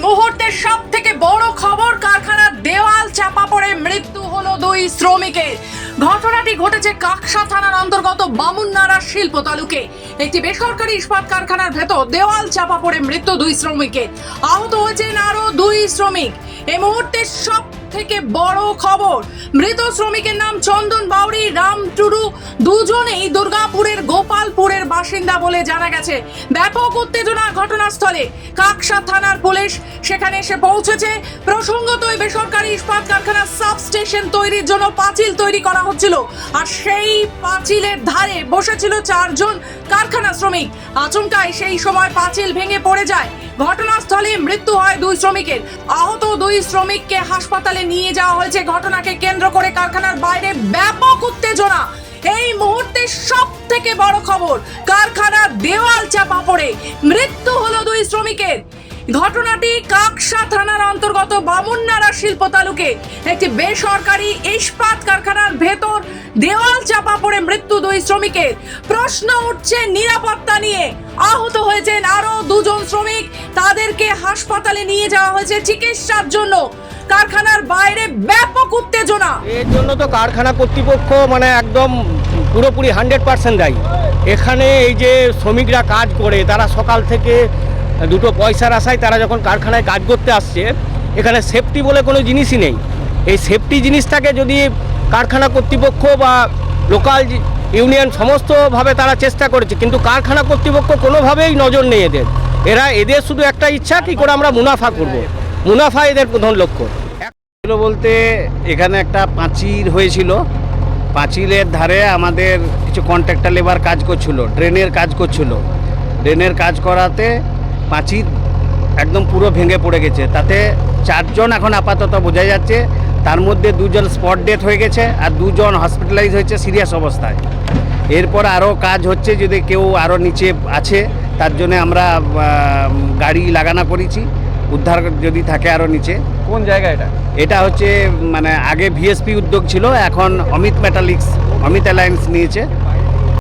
মুহূর্তের সব থেকে বড় খবর, কারখানার দেওয়াল চাপা পড়ে মৃত্যু হলো 2 শ্রমিকের। ঘটনাটি ঘটেছে কাকসা থানার অন্তর্গত বামুননাড়া শিল্প তালুকে। একটি বেসরকারি ইস্পাত কারখানার ভেতর দেওয়াল চাপা পড়ে মৃত্যু 2 শ্রমিকের। আহত হয়েছেন আরো 2 শ্রমিক। এই মুহূর্তের সব থেকে বড় খবর, মৃত শ্রমিকের নাম চন্দন বাউরি, রাম টুডু, দুজনেই দুর্গাপুরের গোপালপুরের বাসিন্দা বলে জানা গেছে। ব্যাপক উত্তেজনা ঘটনাস্থলে। কাকসা থানার পুলিশ সেখানে এসে পৌঁছেছে। প্রসঙ্গত ওই বেসরকারি ইস্পাত কারখানার সাব স্টেশন তৈরির জন্য পাঁচিল তৈরি করা হচ্ছিল, আর সেই পাঁচিলের ধারে বসেছিল 4 জন কারখানা শ্রমিক। আচমকাই সেই সময় পাঁচিল ভেঙে পড়ে যায়। ঘটনাস্থলে মৃত্যু হয় 2 শ্রমিকের। আহত 2 শ্রমিককে হাসপাতালে নিয়ে যাওয়া হয়েছে। ঘটনাকে কেন্দ্র করে কারখানার বাইরে ব্যাপক উত্তেজনা। এই মুহূর্তে সব থেকে বড় খবর, কারখানার দেওয়াল চাপা পড়ে মৃত্যু হলো 2 শ্রমিকের। ঘটনাটি কাকসা থানার অন্তর্গত বামুননাড়া শিল্প তালুকে একটি বেসরকারি ইস্পাত কারখানার ভেতর দেওয়াল চাপা পড়ে মৃত্যু 2 শ্রমিকের। প্রশ্ন উঠছে নিরাপত্তা নিয়ে। আহত হয়েছেন আরো 2 জন শ্রমিক, তাদেরকে হাসপাতালে নিয়ে যাওয়া হয়েছে চিকিৎসার জন্য। কারখানার বাইরে ব্যাপক উত্তেজনা। এর জন্য তো কারখানা কর্তৃপক্ষ একদম পুরোপুরি 100% দায়ী। এখানে এই যে শ্রমিকরা কাজ করে, তারা সকাল থেকে দুটো পয়সার আশায় তারা যখন কারখানায় কাজ করতে আসছে, এখানে সেফটি বলে কোনো জিনিসই নেই। এই সেফটি জিনিসটাকে যদি কারখানা কর্তৃপক্ষ বা লোকাল ইউনিয়ন সমস্তভাবে তারা চেষ্টা করেছে, কিন্তু কারখানা কর্তৃপক্ষ কোনোভাবেই নজর নেই এদের শুধু একটা ইচ্ছা, কী করে আমরা মুনাফা করব, মুনাফা এদের প্রধান লক্ষ্য। বলতে এখানে একটা পাঁচিল হয়েছিল, পাঁচিলের ধারে আমাদের কিছু কন্ট্রাক্টর লেবার কাজ করছিল, ড্রেনের কাজ করছিল। ড্রেনের কাজ করাতে পাঁচিল একদম পুরো ভেঙে পড়ে গেছে। তাতে 4 জন এখন আপাতত বোঝা যাচ্ছে, তার মধ্যে 2 জন স্পট ডেথ হয়ে গেছে আর 2 জন হসপিটালাইজ হয়েছে সিরিয়াস অবস্থায়। এরপর আরও কাজ হচ্ছে, যদি কেউ আরও নিচে আছে তার জন্য আমরা গাড়ি লাগানো করেছি, উদ্ধার যদি থাকে আরও নিচে। কোন জায়গা এটা হচ্ছে আগে ভিএসপি উদ্যোগ ছিল, এখন অমিত মেটালিক্স, অমিত অ্যালায়েন্স নিয়েছে।